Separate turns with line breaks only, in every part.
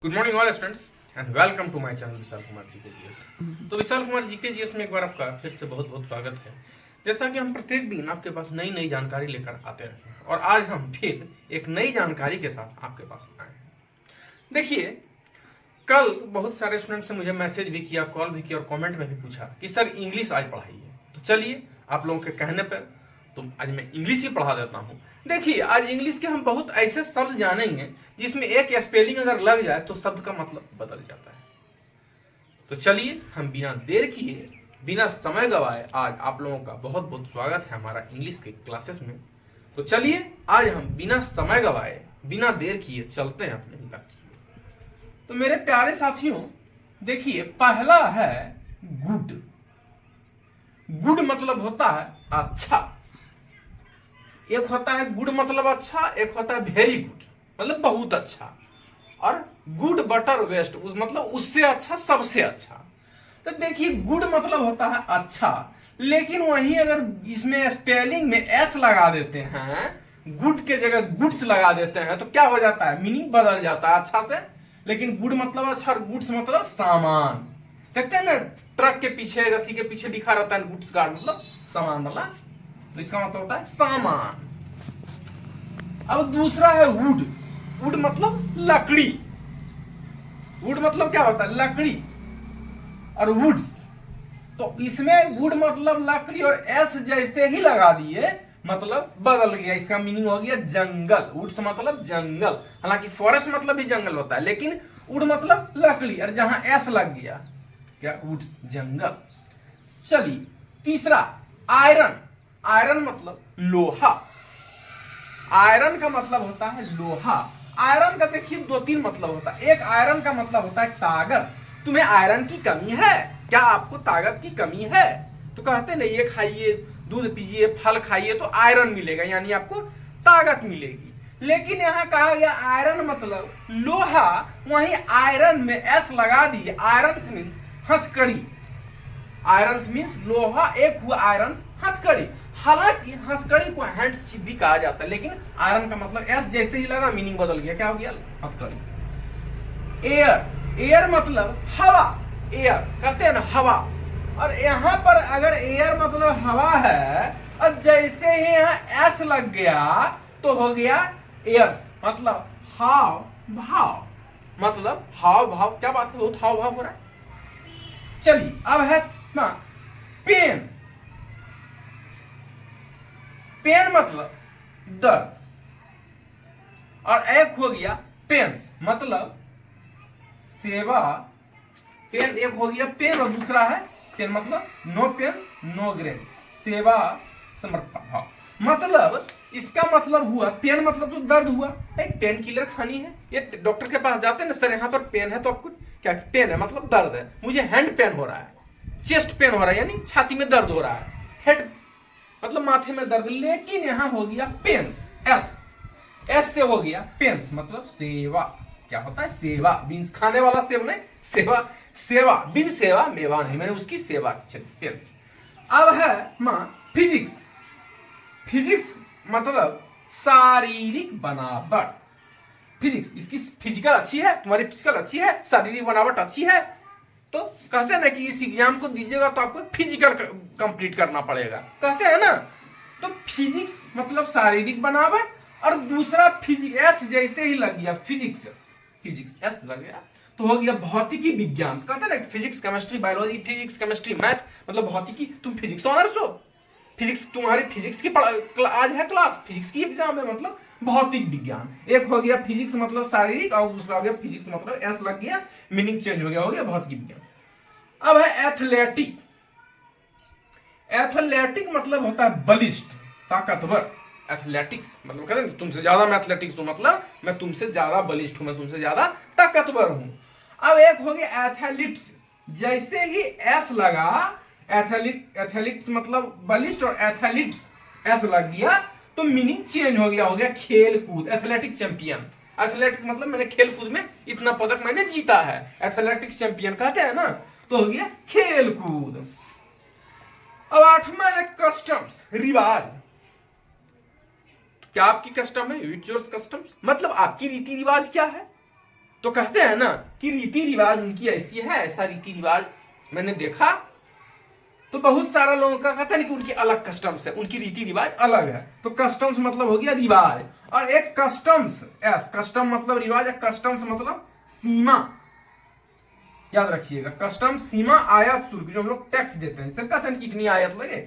Good morning all students and welcome to my channel Vishal Kumar ji के GS. तो विशाल कुमार जी के GS में एक बार आपका फिर से बहुत बहुत स्वागत है। जैसा कि हम प्रत्येक दिन आपके पास नई नई जानकारी लेकर आते रहते हैं और आज हम फिर एक नई जानकारी के साथ आपके पास आए हैं। देखिए, कल बहुत सारे स्टूडेंट्स ने मुझे मैसेज भी किया, कॉल भी किया और कॉमेंट में भी पूछा कि सर इंग्लिश आज पढ़ाइए। तो चलिए, आप लोगों के कहने पर तो आज मैं इंग्लिश ही पढ़ा देता हूँ। देखिए, आज इंग्लिश के हम बहुत ऐसे शब्द जानेंगे जिसमें एक स्पेलिंग अगर लग जाए तो शब्द का मतलब बदल जाता है। तो चलिए, हम बिना देर किए, बिना समय गवाए आज आप लोगों का बहुत बहुत स्वागत है हमारा इंग्लिश के क्लासेस में। तो चलिए, आज हम बिना समय गवाए, बिना देर किए चलते हैं अपने लक्ष्य। तो मेरे प्यारे साथियों, देखिए, पहला है गुड। गुड मतलब होता है अच्छा। एक होता है गुड मतलब अच्छा, एक होता है वेरी गुड मतलब बहुत अच्छा, और गुड बटर बेस्ट मतलब उससे अच्छा, सबसे अच्छा। तो देखिए, गुड मतलब होता है अच्छा, लेकिन वहीं अगर इसमें स्पेलिंग में एस लगा देते हैं, गुड के जगह गुड्स लगा देते हैं, तो क्या हो जाता है, मीनिंग बदल जाता है अच्छा से। लेकिन गुड मतलब अच्छा और गुड्स मतलब सामान। देखते हैं ना, ट्रक के पीछे, रथी के पीछे लिखा रहता है गुड्स गार्ड मतलब सामान वाला, तो इसका मतलब होता है सामान। अब दूसरा है वुड। वुड मतलब लकड़ी। वुड मतलब क्या होता है, लकड़ी और वुड्स। तो इसमें वुड मतलब लकड़ी और एस जैसे ही लगा दिए, मतलब बदल गया, इसका मीनिंग हो गया जंगल। वुड्स मतलब जंगल, हालांकि फॉरेस्ट मतलब भी जंगल होता है, लेकिन वुड मतलब लकड़ी और जहां एस लग गया क्या, वुड्स जंगल। चलिए, तीसरा आयरन। आयरन मतलब लोहा। आयरन का मतलब होता है लोहा। आयरन का देखिए दो तीन मतलब होता है। एक आयरन का मतलब होता है ताकत। तुम्हें आयरन की कमी है क्या, आपको ताकत की कमी है तो कहते नहीं, ये खाइए, दूध पीजिए, फल खाइए तो आयरन मिलेगा, यानी आपको ताकत मिलेगी। लेकिन यहाँ कहा गया आयरन मतलब लोहा, वहीं आयरन में एस लगा दिए। आयरन मीन्स हथकड़ी। आयरन मीन्स लोहा, एक हुआ आयरन हथकड़ी। हालांकि हथकड़ी को हैंड्स भी कहा जाता है, लेकिन आयरन का मतलब एस जैसे ही लगा मीनिंग बदल गया, क्या हो गया, हथकड़ी। एयर। एयर मतलब हवा। एयर कहते हैं ना हवा, और यहां पर अगर एयर मतलब हवा है और जैसे ही यहां एस लग गया तो हो गया एयर्स मतलब हाव भाव। मतलब हाव भाव, क्या बात है, बहुत हाव भाव हो रहा है। चलिए, अब है पेन। पेन मतलब दर्द, और एक हो गया पेन्स मतलब सेवा। पेन एक हो गया पेन और दूसरा है पेन मतलब नो पेन नो ग्रेन, सेवा समर्पण भाव। मतलब इसका मतलब हुआ, पेन मतलब तो दर्द हुआ, एक पेन किलर खानी है, ये डॉक्टर के पास जाते हैं ना, सर यहाँ पर पेन है, तो आपको क्या पेन है मतलब दर्द है, मुझे हैंड पेन हो रहा है, चेस्ट पेन हो रहा है यानी छाती में दर्द हो रहा है, हेड मतलब माथे में दर्द। लेकिन यहां हो गया पेन्स, एस एस से हो गया पेन्स मतलब सेवा। क्या होता है, सेवा। बीन्स खाने वाला सेव नहीं, सेवा। सेवा बिन सेवा मेवा नहीं, मैंने उसकी सेवा की। पेन्स। अब है फिजिक्स। फिजिक्स मतलब शारीरिक बनावट। फिजिक्स, इसकी फिजिकल अच्छी है, तुम्हारी फिजिकल अच्छी है, शारीरिक बनावट अच्छी है, तो कहते हैं ना कि इस एग्जाम को दीजिएगा तो आपको फिजिकल कंप्लीट करना पड़ेगा, कहते हैं ना। तो फिजिक्स मतलब शारीरिक बनावट, और दूसरा फिजिक्स एस जैसे ही लग गया, फिजिक्स एस लग गया तो हो गया भौतिकी विज्ञान। कहते हैं ना physics chemistry biology, physics chemistry math मतलब भौतिकी। तुम फिजिक्स ऑनर्स हो, फिजिक्स तुम्हारी फिजिक्स की आज है क्लास, फिजिक्स की एग्जाम है मतलब भौतिक विज्ञान। एक हो गया फिजिक्स मतलब शारीरिक, और दूसरा हो गया फिजिक्स मतलब एस लग गया, मीनिंग चेंज हो गया भौतिक विज्ञान। अब है एथलेटिक। एथलेटिक मतलब होता है बलिष्ठ, ताकतवर। एथलेटिक्स मतलब कहते हैं तुमसे ज्यादा मैं एथलेटिक्स हूं, मतलब मैं तुमसे ज्यादा बलिष्ठ हूं, मैं तुमसे ज्यादा ताकतवर हूं। अब एक हो गया एथलीट्स। जैसे ही एस लगा, एथलीट्स मतलब बलिष्ठ, और एथलीट्स एस लग गया तो मीनिंग चेंज हो गया खेल कूद, एथलेटिक चैंपियन। एथलेटिक्स मतलब मैंने खेल कूद में इतना पदक मैंने जीता है, एथलेटिक्स चैंपियन कहते हैं ना, तो हो गया खेल कूद। अब आठवां है कस्टम्स, रिवाज। क्या आपकी कस्टम है, इट्स योर कस्टम्स मतलब आपकी रीति रिवाज क्या है, तो कहते हैं ना कि रीति रिवाज उनकी ऐसी है, ऐसा रीति रिवाज मैंने देखा। तो बहुत सारा लोगों का कहता है कि उनकी अलग कस्टम्स है, उनकी रीति रिवाज अलग है। तो कस्टम्स मतलब हो गया रिवाज, और एक कस्टम्स, कस्टम मतलब रिवाज, कस्टम्स मतलब सीमा। याद रखिएगा, कस्टम सीमा, आयात शुल्क, जो हम लोग टैक्स देते हैं, जैसे कहते हैं कितनी आयात लगे।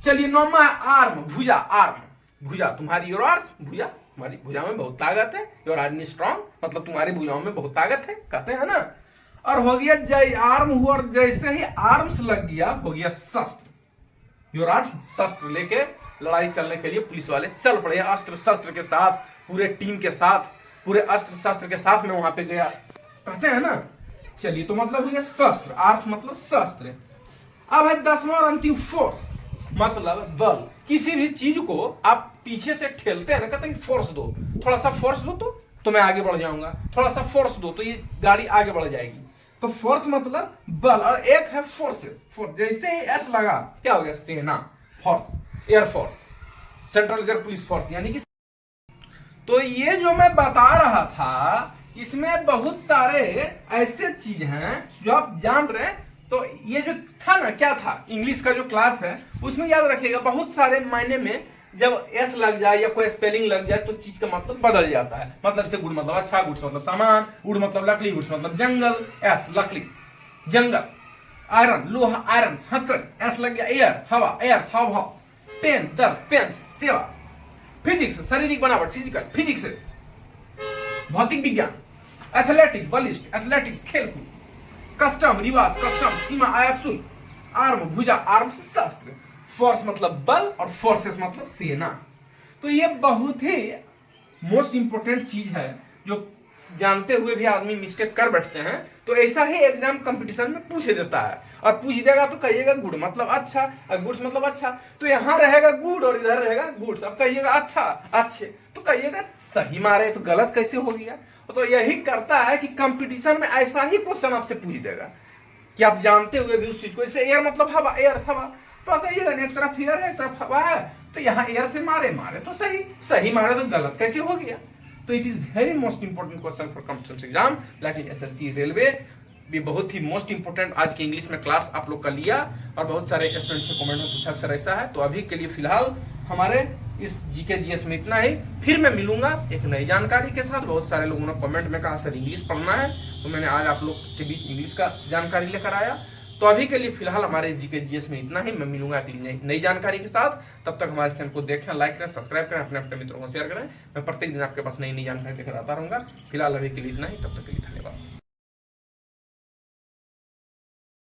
चलिए 9वां आर्म, भुजा। आर्म भुजा, तुम्हारी योर आर्म्स, भुजा तुम्हारी भुजाओं में बहुत ताकत है। योर आर्मी स्ट्रांग मतलब तुम्हारी भुजाओं में बहुत ताकत है, कहते हैं ना। और हो गया जय, आर्म हुआ, और जैसे ही आर्म्स लग गया हो गया शस्त्र। योर आर्म, शस्त्र लेके लड़ाई चलने के लिए पुलिस वाले चल पड़े, अस्त्र शस्त्र के साथ, पूरे टीम के साथ, पूरे अस्त्र शस्त्र के साथ में वहां पे गया, कहते हैं ना। चलिए, तो मतलब हो गया शस्त्र, आर्म्स मतलब शस्त्र। अब है 10वां और अंतिम फोर्स, मतलब बल। किसी भी चीज को आप पीछे से ठेलते हैं ना, कहते हैं फोर्स दो, थोड़ा सा फोर्स दो तो मैं आगे बढ़ जाऊंगा, थोड़ा सा फोर्स दो तो ये गाड़ी आगे बढ़ जाएगी। तो फोर्स मतलब बल, और एक है फोर्सेस। जैसे ही एस लगा क्या हो गया, सेना, force, air force, central reserve police force, यानी कि। तो ये जो मैं बता रहा था, इसमें बहुत सारे ऐसे चीज हैं जो आप जान रहे हैं। तो ये जो था ना, क्या था, इंग्लिश का जो क्लास है उसमें याद रखिएगा, बहुत सारे मायने में जब एस लग जाए या कोई स्पेलिंग लग जाए तो चीज का मतलब बदल जाता है। मतलब से गुड मतलब अच्छा, गुड्स मतलब सामान, वुड मतलब लकड़ी, वुड्स मतलब जंगल, एस लकड़ी जंगल, आयरन लोहा, आयरन हथकड़ी, एस लग गया एयर हवा, एयर हाव हाव, पेन दर्द, पेन सेवा, फिजिक्स शारीरिक बनावट, फिजिकल फिजिक्स, भौतिक विज्ञान, एथलेटिक बलिष्ठ, एथलेटिक्स खेलकूद, कस्टम रिवाज, कस्टम सीमा, आयात शुल्क, आर्म भुजा, आर्म्स शस्त्र, फोर्स मतलब बल, और फोर्सेस मतलब सेना। तो ये बहुत ही मोस्ट इंपोर्टेंट चीज है जो जानते हुए भी आदमी मिस्टेक कर बैठते हैं। तो ऐसा ही एग्जाम कंपटीशन में पूछ देता है, और पूछ देगा तो कहिएगा गुड मतलब अच्छा, गुड्स मतलब अच्छा, तो यहाँ रहेगा गुड और इधर रहेगा गुड्स। अब कहिएगा अच्छा अच्छे, तो कहिएगा सही मारे, तो गलत कैसे हो गया। तो यही करता है कि कंपटीशन में ऐसा ही क्वेश्चन आपसे पूछ देगा कि आप जानते हुए भी उस चीज को। जैसे एयर मतलब हवा, एयर हवा, तो कहिएगा एक तरफ एयर है एक तरफ हवा है, तो यहाँ एयर से मारे तो सही, सही मारे तो गलत कैसे हो गया। तो it is very most important question for competition exam like SSC railway. भी बहुत ही मोस्ट इंपोर्टेंट आज की इंग्लिश में क्लास आप लोग का लिया, और बहुत सारे स्टूडेंट से कमेंट में पूछा अक्सर ऐसा है। तो अभी के लिए फिलहाल हमारे इस जीके जीएस में इतना ही। फिर मैं मिलूंगा एक नई जानकारी के साथ। बहुत सारे लोगों ने कमेंट में कहा सर इंग्लिश पढ़ना है, तो मैंने आज आप लोग के बीच इंग्लिश का जानकारी लेकर आया। तो अभी के लिए फिलहाल हमारे इस जीके जीएस में इतना ही। मैं मिलूंगा एक नई जानकारी के साथ। तब तक हमारे चैनल को देखें, लाइक करें, सब्सक्राइब करें, अपने अपने मित्रों को शेयर करें। मैं प्रत्येक दिन आपके पास नई जानकारी लेकर आता रहूंगा। फिलहाल अभी के लिए इतना ही, तब तक के लिए धन्यवाद।